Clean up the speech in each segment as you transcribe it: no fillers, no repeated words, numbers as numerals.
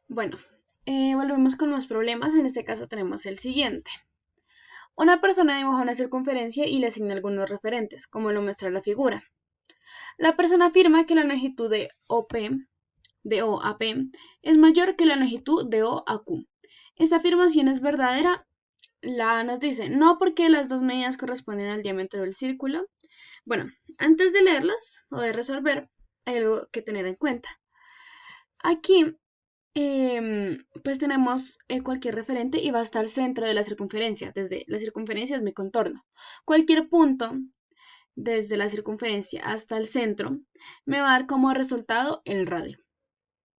Bueno, volvemos con más problemas. En este caso tenemos el siguiente. Una persona dibuja una circunferencia y le asigna algunos referentes, como lo muestra la figura. La persona afirma que la longitud de O a P, es mayor que la longitud de O a Q. Esta afirmación es verdadera. La A nos dice, no, porque las dos medidas corresponden al diámetro del círculo. Bueno, antes de leerlas o de resolver, hay algo que tener en cuenta. Aquí pues tenemos cualquier referente y va hasta el centro de la circunferencia. Desde la circunferencia es mi contorno. Cualquier punto desde la circunferencia hasta el centro me va a dar como resultado el radio.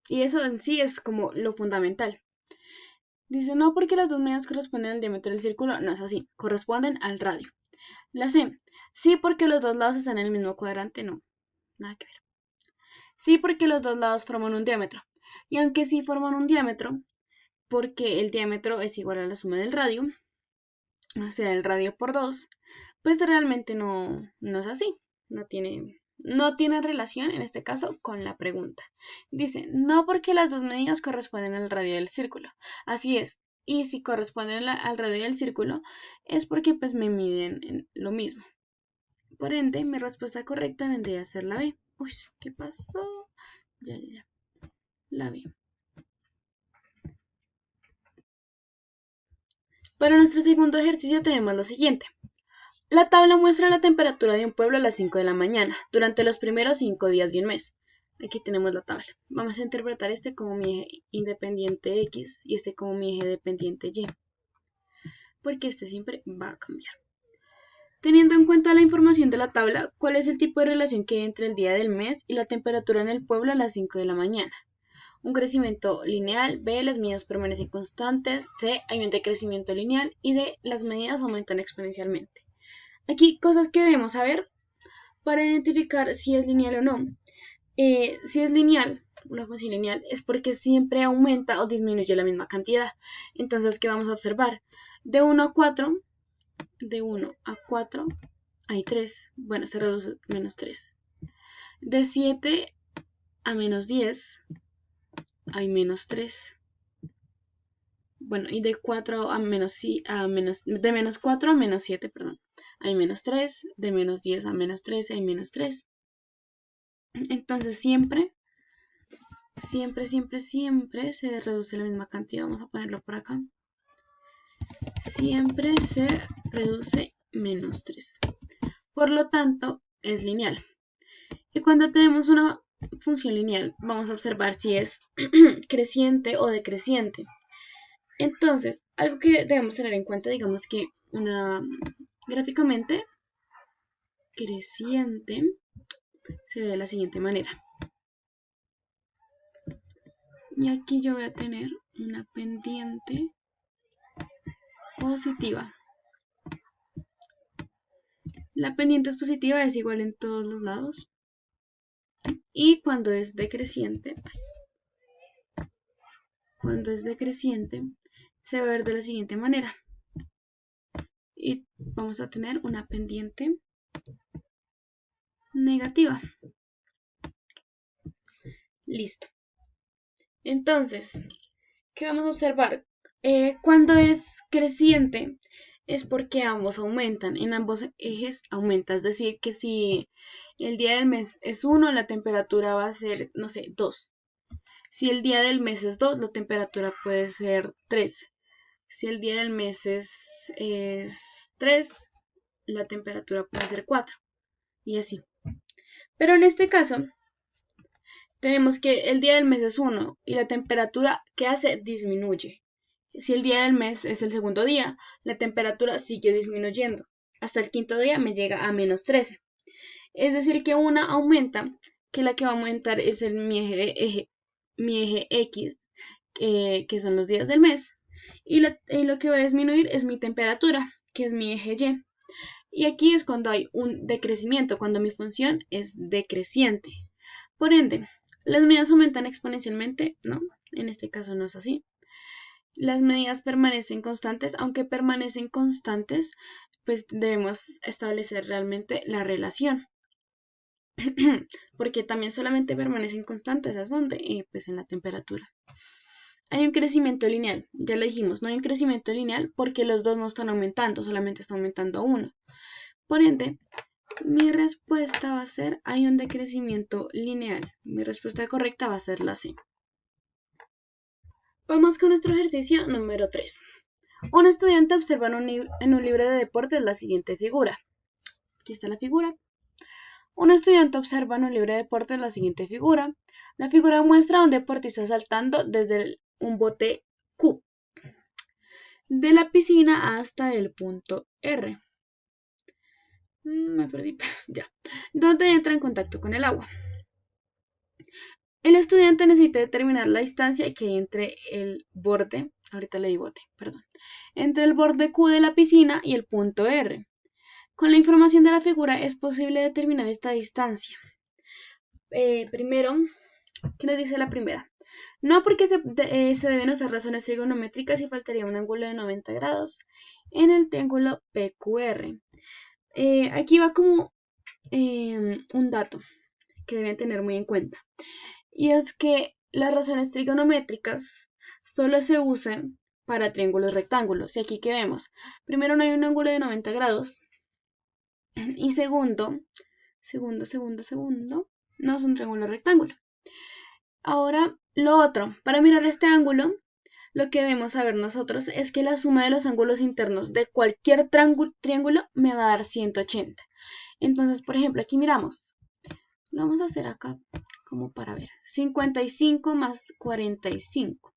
Y eso en sí es como lo fundamental. Dice, no, porque las dos medidas corresponden al diámetro del círculo. No es así, corresponden al radio. La C, sí, porque los dos lados están en el mismo cuadrante. No, nada que ver. Sí, porque los dos lados forman un diámetro. Y aunque sí forman un diámetro, porque el diámetro es igual a la suma del radio, o sea, el radio por 2, pues realmente no es así. No tiene relación en este caso con la pregunta. Dice, no, porque las dos medidas corresponden al radio del círculo. Así es. Y si corresponden al radio del círculo, es porque pues me miden en lo mismo. Por ende, mi respuesta correcta vendría a ser la B. Uy, ¿qué pasó? Ya. La B. Para nuestro segundo ejercicio tenemos lo siguiente. La tabla muestra la temperatura de un pueblo a las 5 de la mañana, durante los primeros 5 días de un mes. Aquí tenemos la tabla. Vamos a interpretar este como mi eje independiente X y este como mi eje dependiente Y, porque este siempre va a cambiar. Teniendo en cuenta la información de la tabla, ¿cuál es el tipo de relación que hay entre el día del mes y la temperatura en el pueblo a las 5 de la mañana? Un crecimiento lineal, B, las medidas permanecen constantes, C, hay un decrecimiento lineal y D, las medidas aumentan exponencialmente. Aquí cosas que debemos saber para identificar si es lineal o no. Si es lineal, una función lineal, es porque siempre aumenta o disminuye la misma cantidad. Entonces, ¿qué vamos a observar? De 1 a 4, hay 3. Bueno, se reduce menos 3. De 7 a menos 10 hay menos 3. Bueno, y de 4 a menos, de menos 4 a menos 7, perdón, hay menos 3. De menos 10 a menos 13 hay menos 3. Entonces siempre se reduce la misma cantidad. Vamos a ponerlo por acá. Siempre se reduce menos 3. Por lo tanto, es lineal. Y cuando tenemos una función lineal, vamos a observar si es creciente o decreciente. Entonces, algo que debemos tener en cuenta, digamos que gráficamente creciente se ve de la siguiente manera. Y aquí yo voy a tener una pendiente positiva. La pendiente es positiva, es igual en todos los lados. Y cuando es decreciente, se va a ver de la siguiente manera. Y vamos a tener una pendiente negativa. Listo. Entonces, ¿qué vamos a observar? Cuando es creciente es porque ambos aumentan, en ambos ejes aumenta, es decir, que si el día del mes es 1, la temperatura va a ser, no sé, 2. Si el día del mes es 2, la temperatura puede ser 3. Si el día del mes es 3, la temperatura puede ser 4. Y así. Pero en este caso, tenemos que el día del mes es 1 y la temperatura que hace disminuye. Si el día del mes es el segundo día, la temperatura sigue disminuyendo. Hasta el quinto día me llega a menos 13. Es decir, que una aumenta, que la que va a aumentar es mi eje X, que son los días del mes. Y lo que va a disminuir es mi temperatura, que es mi eje Y. Y aquí es cuando hay un decrecimiento, cuando mi función es decreciente. Por ende, ¿las medidas aumentan exponencialmente? No, en este caso no es así. Las medidas permanecen constantes, aunque permanecen constantes, pues debemos establecer realmente la relación. Porque también solamente permanecen constantes, ¿es donde? Pues en la temperatura. hay un crecimiento lineal. Ya lo dijimos, no hay un crecimiento lineal porque los dos no están aumentando, solamente está aumentando uno. Por ende, mi respuesta va a ser, hay un decrecimiento lineal. Mi respuesta correcta va a ser la C. Vamos con nuestro ejercicio número 3. Un estudiante observa en un libro de deportes la siguiente figura. Aquí está la figura. Un estudiante observa en un libro de deportes la siguiente figura. La figura muestra a un deportista saltando desde un bote Q de la piscina hasta el punto R. Me perdí. Ya. Donde entra en contacto con el agua. El estudiante necesita determinar la distancia que hay entre el borde, ahorita le di bote, perdón, entre el borde Q de la piscina y el punto R. Con la información de la figura es posible determinar esta distancia. Primero, ¿qué nos dice la primera? No, porque se deben usar razones trigonométricas y faltaría un ángulo de 90 grados en el triángulo PQR. Aquí va como un dato que deben tener muy en cuenta. Y es que las razones trigonométricas solo se usan para triángulos rectángulos. Y aquí que vemos, primero no hay un ángulo de 90 grados. Y segundo, no es un triángulo rectángulo. Ahora, lo otro, para mirar este ángulo, lo que debemos saber nosotros es que la suma de los ángulos internos de cualquier triángulo me va a dar 180. Entonces, por ejemplo, aquí miramos. Lo vamos a hacer acá como para ver. 55 más 45.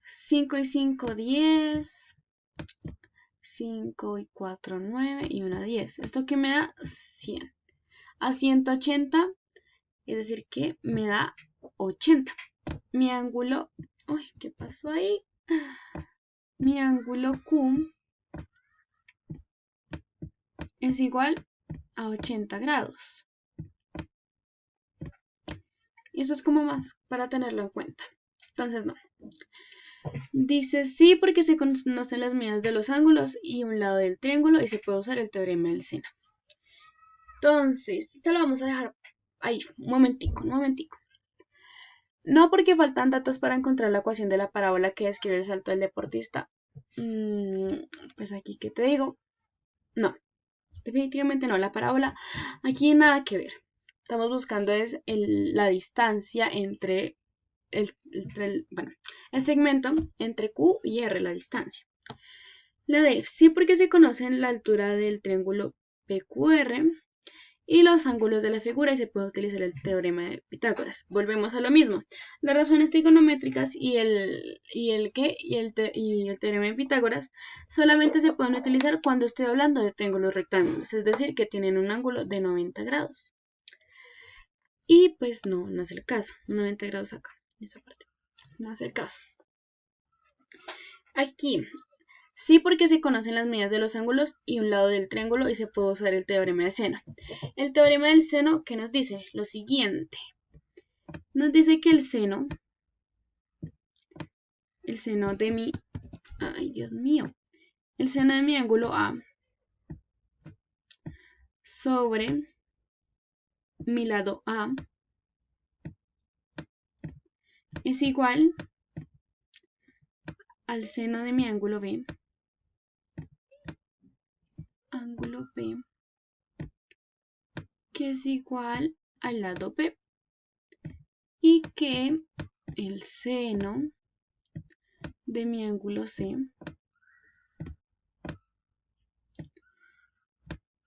5 y 5, 10. 5 y 4, 9 y 1, 10. ¿Esto que me da? 100. A 180, es decir que me da 80. Mi ángulo, uy, ¿qué pasó ahí? Mi ángulo Q es igual a 80 grados. Y eso es como más para tenerlo en cuenta. Entonces no. Dice sí porque se conocen las medidas de los ángulos y un lado del triángulo y se puede usar el teorema del seno. Entonces, esto lo vamos a dejar ahí, un momentico. No porque faltan datos para encontrar la ecuación de la parábola que describe el salto del deportista. Pues aquí, ¿qué te digo? No, definitivamente no, la parábola aquí nada que ver. Estamos buscando es la distancia entre el segmento entre Q y R, la distancia. La D, sí porque se conocen la altura del triángulo PQR y los ángulos de la figura y se puede utilizar el teorema de Pitágoras. Volvemos a lo mismo. Las razones trigonométricas y el teorema de Pitágoras solamente se pueden utilizar cuando estoy hablando de triángulos rectángulos, es decir, que tienen un ángulo de 90 grados. Y pues no es el caso. 90 grados acá, esa parte. No es el caso. Aquí, sí porque se conocen las medidas de los ángulos y un lado del triángulo y se puede usar el teorema del seno. El teorema del seno, ¿qué nos dice? Lo siguiente. Nos dice que el seno de mi... ¡Ay, Dios mío! El seno de mi ángulo A sobre mi lado A es igual al seno de mi ángulo B, que es igual al lado B, y que el seno de mi ángulo C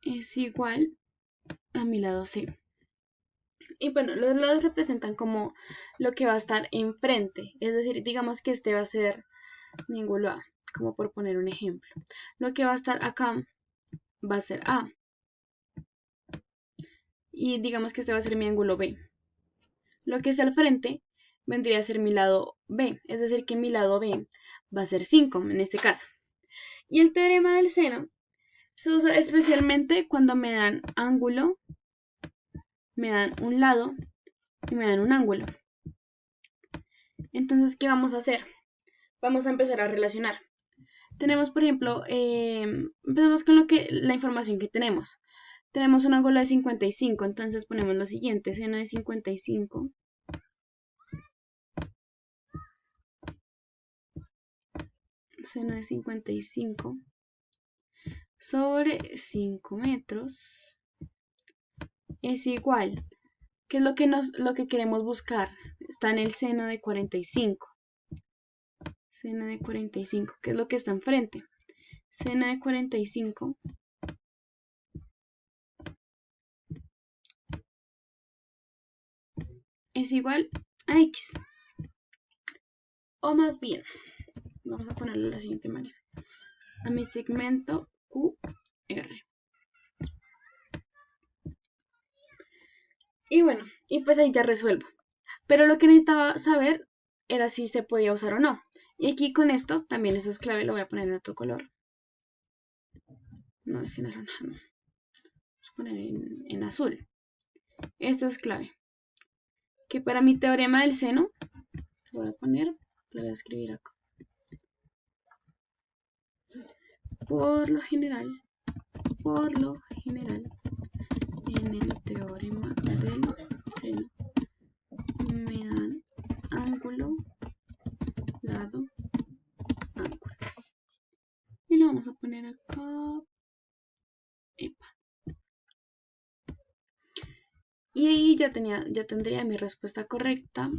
es igual a mi lado C. Y bueno, los lados representan como lo que va a estar enfrente, es decir, digamos que este va a ser mi ángulo A, como por poner un ejemplo. Lo que va a estar acá va a ser A. Y digamos que este va a ser mi ángulo B. Lo que es al frente vendría a ser mi lado B, es decir que mi lado B va a ser 5 en este caso. Y el teorema del seno se usa especialmente cuando me dan ángulo, me dan un lado y me dan un ángulo. Entonces, ¿qué vamos a hacer? Vamos a empezar a relacionar. Tenemos, por ejemplo, empezamos con la información que tenemos. Tenemos un ángulo de 55, entonces ponemos lo siguiente, seno de 55 seno de 55 sobre 5 metros es igual. ¿Qué es lo que queremos buscar? Está en el seno de 45. Seno de 45, ¿qué es lo que está enfrente? Seno de 45 es igual a X. O más bien, vamos a ponerlo de la siguiente manera. A mi segmento QR. Y bueno, y pues ahí ya resuelvo. Pero lo que necesitaba saber era si se podía usar o no. Y aquí con esto, también eso es clave, lo voy a poner en otro color. No, es en naranja, no. Vamos a poner en azul. Esto es clave. Que para mi teorema del seno, lo voy a poner, lo voy a escribir acá. Por lo general, en el teorema del seno, me dan ángulo, lado, ángulo. Y lo vamos a poner acá. Epa. Y ahí ya tendría mi respuesta correcta.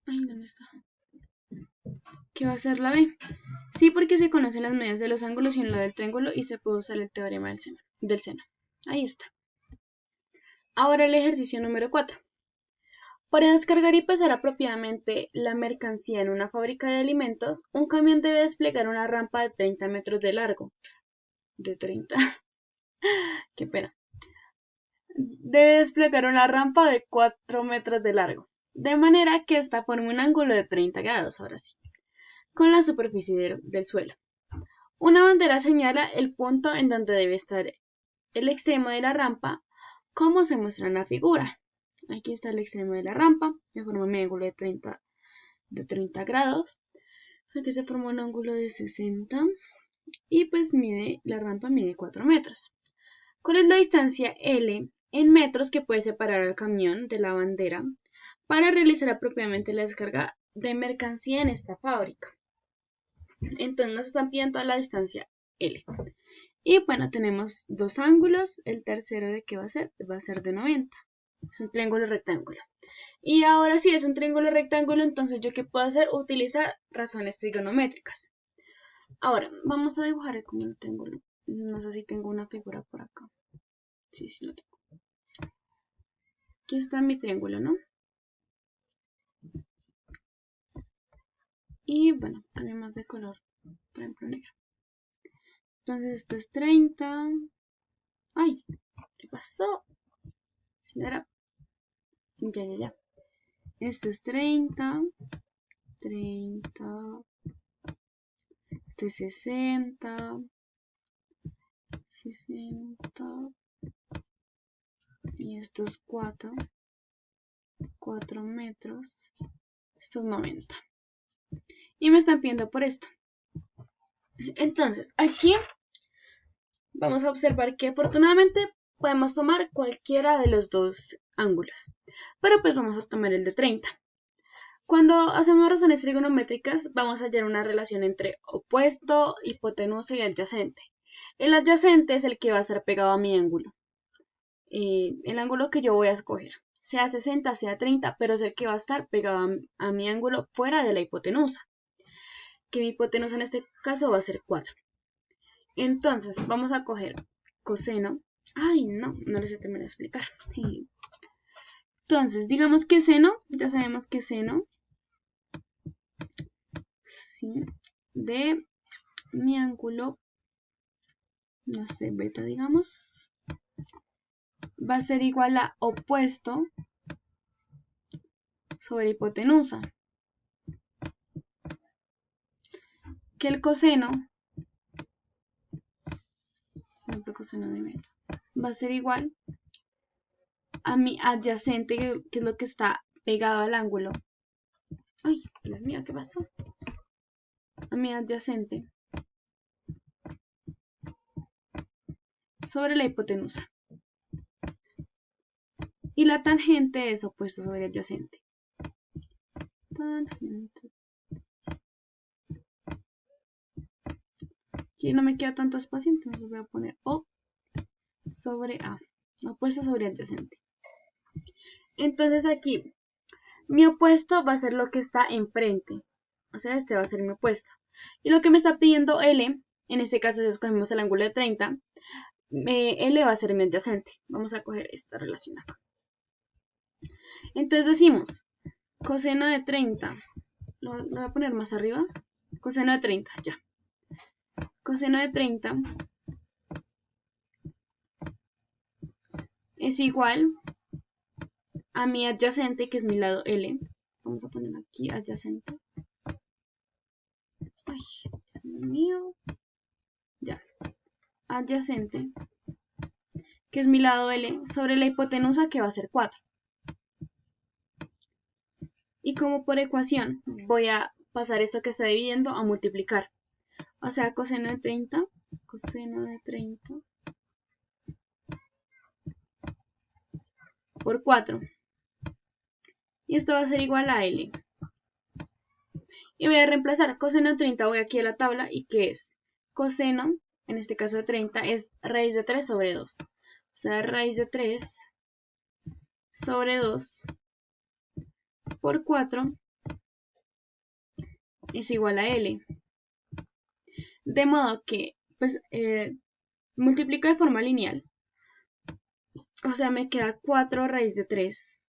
Ay, ¿dónde está? ¿Qué va a ser la B? Sí, porque se conocen las medidas de los ángulos y un lado del triángulo y se puede usar el teorema del seno. Ahí está. Ahora el ejercicio número 4. Para descargar y pesar apropiadamente la mercancía en una fábrica de alimentos, un camión debe desplegar una rampa de 30 metros de largo. De 30. Qué pena. Debe desplegar una rampa de 4 metros de largo, de manera que ésta forme un ángulo de 30 grados, ahora sí, con la superficie del suelo. Una bandera señala el punto en donde debe estar el extremo de la rampa, como se muestra en la figura. Aquí está el extremo de la rampa, me forma un ángulo de 30 grados. Aquí se forma un ángulo de 60 y pues la rampa mide 4 metros. ¿Cuál es la distancia L en metros que puede separar al camión de la bandera para realizar apropiadamente la descarga de mercancía en esta fábrica? Entonces nos están pidiendo la distancia L. Y bueno, tenemos dos ángulos. El tercero de qué va a ser? Va a ser de 90. Es un triángulo rectángulo. Y ahora sí es un triángulo rectángulo, entonces yo qué puedo hacer? Utilizar razones trigonométricas. Ahora, vamos a dibujar como el triángulo. No sé si tengo una figura por acá. Sí, sí lo tengo. Aquí está mi triángulo, ¿no? Y bueno, cambiamos de color, por ejemplo negro. Entonces esto es 30. ¡Ay! ¿Qué pasó? ¿Sí era? Ya. Esto es 30. 30. Este es 60. 60. Y esto es 4 metros. Esto es 90. Y me están pidiendo por esto. Entonces, aquí vamos a observar que afortunadamente podemos tomar cualquiera de los dos ángulos. Pero pues vamos a tomar el de 30. Cuando hacemos razones trigonométricas, vamos a hallar una relación entre opuesto, hipotenusa y adyacente. El adyacente es el que va a estar pegado a mi ángulo. El ángulo que yo voy a escoger, sea 60, sea 30, pero es el que va a estar pegado a mi ángulo fuera de la hipotenusa. Que mi hipotenusa en este caso va a ser 4. Entonces, vamos a coger coseno. Ay, no les he terminado de explicar. Entonces, digamos que seno, ya sabemos que seno, ¿sí?, de mi ángulo, no sé, beta, digamos, va a ser igual a opuesto sobre hipotenusa. Que el coseno, por ejemplo, coseno de beta, va a ser igual a mi adyacente, que es lo que está pegado al ángulo. Ay, Dios mío, ¿qué pasó? A mi adyacente sobre la hipotenusa. Y la tangente es opuesto sobre adyacente. Tangente. Aquí no me queda tanto espacio, entonces voy a poner O sobre A, opuesto sobre adyacente. Entonces aquí, mi opuesto va a ser lo que está enfrente. O sea, este va a ser mi opuesto. Y lo que me está pidiendo L, en este caso si escogemos el ángulo de 30, L va a ser mi adyacente. Vamos a coger esta relación acá. Entonces decimos, coseno de 30, lo voy a poner más arriba, coseno de 30, ya. Coseno de 30 es igual a mi adyacente, que es mi lado L. Vamos a poner aquí adyacente. Ay, Dios mío. Ya. Adyacente, que es mi lado L, sobre la hipotenusa, que va a ser 4. Y como por ecuación voy a pasar esto que está dividiendo a multiplicar. O sea, coseno de 30 por 4. Y esto va a ser igual a L. Y voy a reemplazar coseno de 30, voy aquí a la tabla, y ¿qué es? Coseno, en este caso de 30, es raíz de 3 sobre 2. O sea, raíz de 3 sobre 2 por 4 es igual a L. De modo que, pues, multiplico de forma lineal. O sea, me queda 4 raíz de 3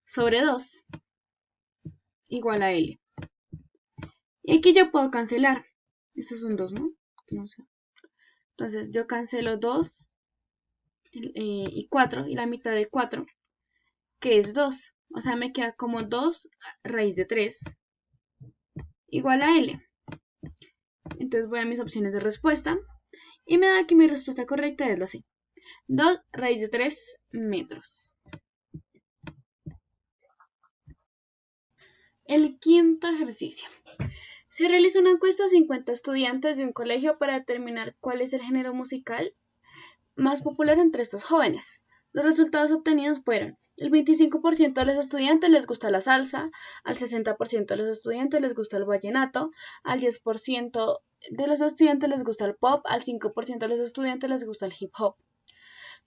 sobre 2 igual a L. Y aquí yo puedo cancelar. Eso es un 2, ¿no? No sé. Entonces yo cancelo 2 y 4, y la mitad de 4, que es 2. O sea, me queda como 2 raíz de 3 igual a L. Entonces voy a mis opciones de respuesta. Y me da que mi respuesta correcta es la C. 2 raíz de 3 metros. El quinto ejercicio. Se realiza una encuesta a 50 estudiantes de un colegio para determinar cuál es el género musical más popular entre estos jóvenes. Los resultados obtenidos fueron: el 25% de los estudiantes les gusta la salsa, al 60% de los estudiantes les gusta el vallenato, al 10% de los estudiantes les gusta el pop, al 5% de los estudiantes les gusta el hip hop.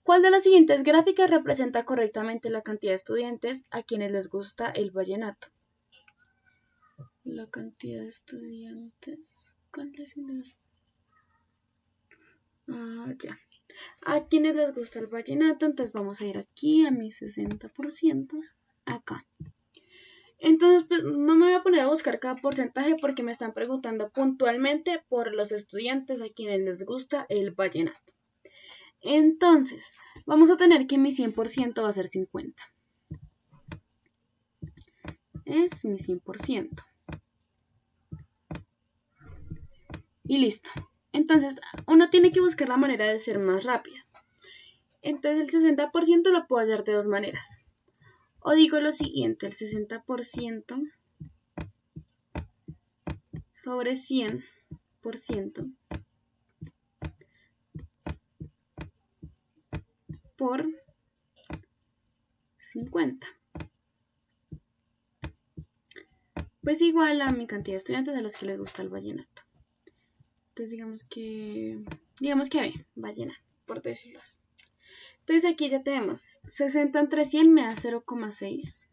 ¿Cuál de las siguientes gráficas representa correctamente la cantidad de estudiantes a quienes les gusta el vallenato? La cantidad de estudiantes. Ya. A quienes les gusta el vallenato, entonces vamos a ir aquí a mi 60%, acá. Entonces, pues, no me voy a poner a buscar cada porcentaje porque me están preguntando puntualmente por los estudiantes a quienes les gusta el vallenato. Entonces, vamos a tener que mi 100% va a ser 50. Es mi 100%. Y listo. Entonces, uno tiene que buscar la manera de ser más rápida. Entonces, el 60% lo puedo hallar de dos maneras. O digo lo siguiente, el 60% sobre 100% por 50. Pues igual a mi cantidad de estudiantes a los que les gusta el vallenato. Entonces digamos que vallenato, por decirlo así. Entonces aquí ya tenemos 60 entre 100 me da 0,6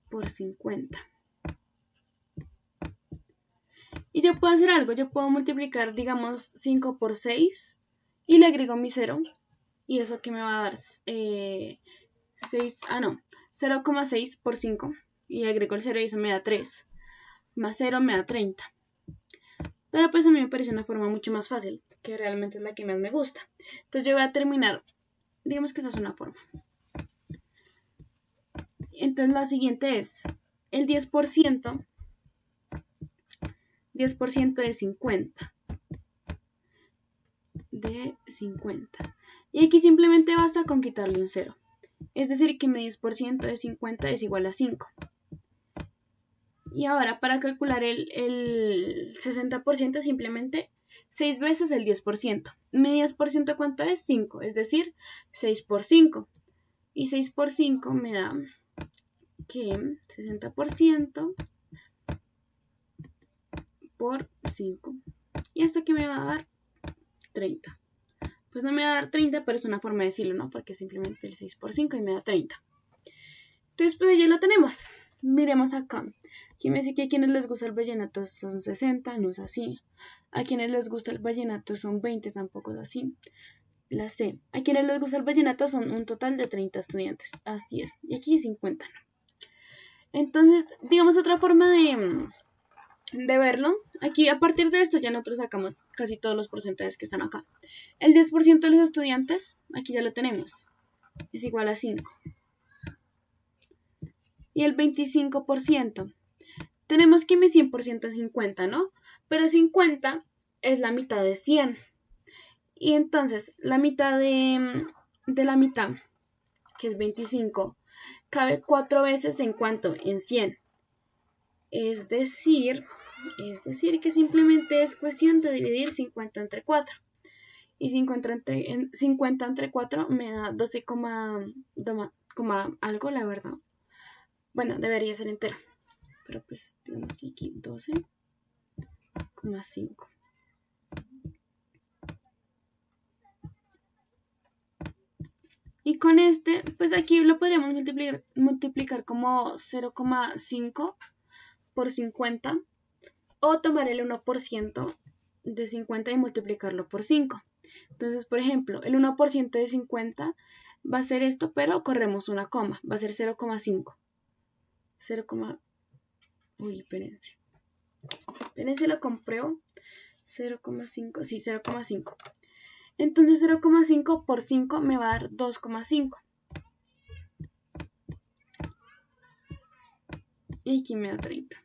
por 50. Y yo puedo hacer algo, yo puedo multiplicar, digamos, 5 por 6 y le agrego mi 0. Y eso aquí me va a dar 0,6 por 5. Y agrego el 0 y eso me da 3. Más 0 me da 30. Pero pues a mí me parece una forma mucho más fácil, que realmente es la que más me gusta. Entonces yo voy a terminar, digamos que esa es una forma. Entonces la siguiente es el 10% de 50. Y aquí simplemente basta con quitarle un 0. Es decir, que mi 10% de 50 es igual a 5. Y ahora para calcular el 60% simplemente 6 veces el 10%. Mi 10% ¿cuánto es? 5. Es decir, 6 por 5. Y 6 por 5 me da que 60% por 5. Y esto que me va a dar 30. Pues no me va a dar 30, pero es una forma de decirlo, ¿no? Porque simplemente el 6 por 5 y me da 30. Entonces, pues ya lo tenemos. Miremos acá. Aquí me dice que a quienes les gusta el vallenato son 60, no es así. A quienes les gusta el vallenato son 20, tampoco es así. La C. A quienes les gusta el vallenato son un total de 30 estudiantes. Así es. Y aquí 50, ¿no? Entonces, digamos otra forma de verlo. Aquí a partir de esto ya nosotros sacamos casi todos los porcentajes que están acá. El 10% de los estudiantes, aquí ya lo tenemos, es igual a 5. Y el 25%, tenemos que mi 100% es 50, ¿no? Pero 50 es la mitad de 100. Y entonces la mitad de la mitad, que es 25, cabe 4 veces en cuanto, en 100. Es decir que simplemente es cuestión de dividir 50 entre 4. Y 50 entre 4 me da 12, algo, la verdad. Bueno, debería ser entero. Pero pues, digamos que aquí 12,5. Y con este, pues aquí lo podríamos multiplicar como 0,5 por 50. O tomar el 1% de 50 y multiplicarlo por 5. Entonces, por ejemplo, el 1% de 50 va a ser esto, pero corremos una coma. Va a ser 0,5. Uy, espérense. Espérense, lo compruebo. 0,5. Sí, 0,5. Entonces 0,5 por 5 me va a dar 2,5. Y aquí me da 30.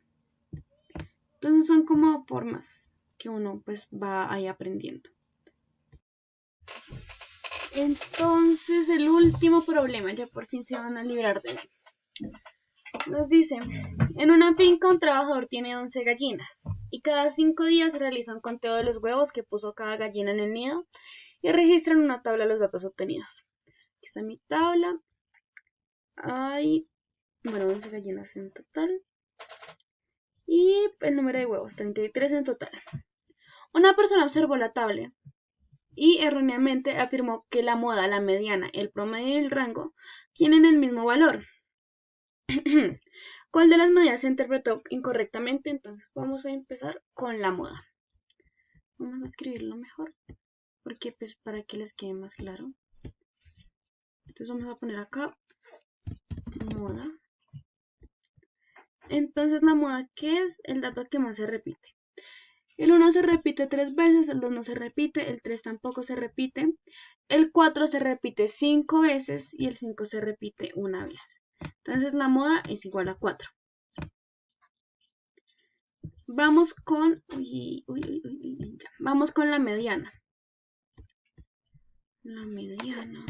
Entonces son como formas que uno pues va ahí aprendiendo. Entonces el último problema, ya por fin se van a librar de él. Nos dice, en una finca un trabajador tiene 11 gallinas y cada 5 días realiza un conteo de los huevos que puso cada gallina en el nido y registra en una tabla los datos obtenidos. Aquí está mi tabla. Hay, 11 gallinas en total. Y el número de huevos, 33 en total. Una persona observó la tabla y erróneamente afirmó que la moda, la mediana, el promedio y el rango tienen el mismo valor. ¿Cuál de las medidas se interpretó incorrectamente? Entonces vamos a empezar con la moda. Vamos a escribirlo mejor, porque pues para que les quede más claro. Entonces vamos a poner acá moda. Entonces la moda, ¿qué es? El dato que más se repite. El 1 se repite 3 veces, el 2 no se repite, el 3 tampoco se repite, el 4 se repite 5 veces y el 5 se repite una vez. Entonces la moda es igual a 4. Vamos con, vamos con la mediana. La mediana.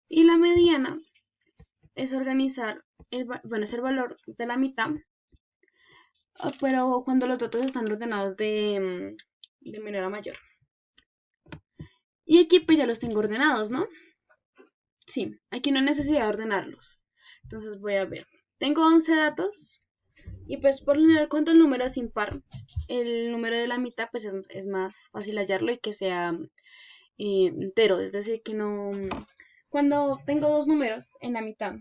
Y la mediana es organizar, es el valor de la mitad, pero cuando los datos están ordenados de menor a mayor. Y aquí pues ya los tengo ordenados, ¿no? Sí, aquí no hay necesidad de ordenarlos. Entonces voy a ver. Tengo 11 datos. Y pues por lo general cuando el número es impar, el número de la mitad pues es más fácil hallarlo y que sea entero. Es decir, que no... Cuando tengo dos números en la mitad,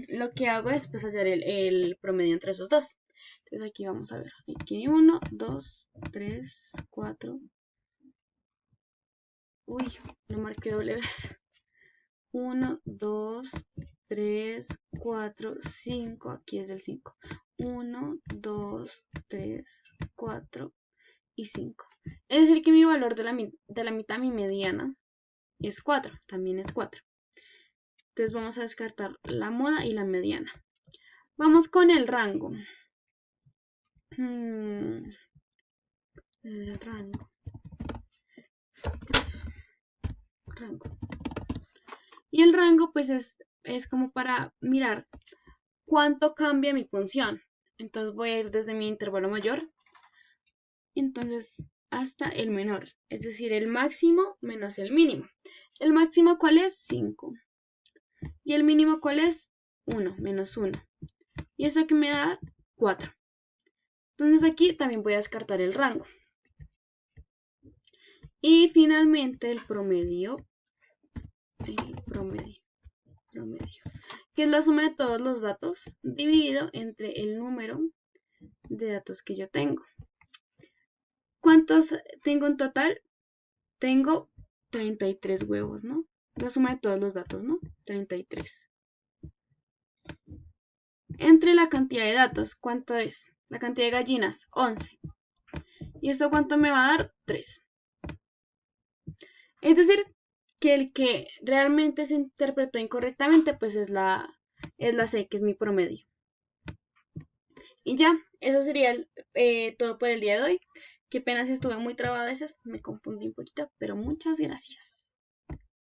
lo que hago es pues hallar el promedio entre esos dos. Entonces aquí vamos a ver. Aquí hay 1, 2, 3, 4. Uy, no marqué doble vez. 1, 2, 3, 4, 5. Aquí es el 5. 1, 2, 3, 4 y 5. Es decir que mi valor de la mitad, mi mediana, es 4. También es 4. Entonces vamos a descartar la moda y la mediana. Vamos con el rango. El rango. Y el rango pues es como para mirar cuánto cambia mi función. Entonces voy a ir desde mi intervalo mayor. Entonces hasta el menor. Es decir, el máximo menos el mínimo. ¿El máximo cuál es? 5. ¿Y el mínimo cuál es? 1, menos 1. Y esto aquí me da 4. Entonces aquí también voy a descartar el rango. Y finalmente el promedio, que es la suma de todos los datos dividido entre el número de datos que yo tengo. ¿Cuántos tengo en total? Tengo 33 huevos, ¿no? La suma de todos los datos, ¿no? 33. Entre la cantidad de datos, ¿cuánto es? La cantidad de gallinas, 11. ¿Y esto cuánto me va a dar? 3. Es decir, que el que realmente se interpretó incorrectamente, pues es la C, que es mi promedio. Y ya, eso sería todo por el día de hoy. Qué pena si estuve muy trabada a veces, me confundí un poquito, pero muchas gracias.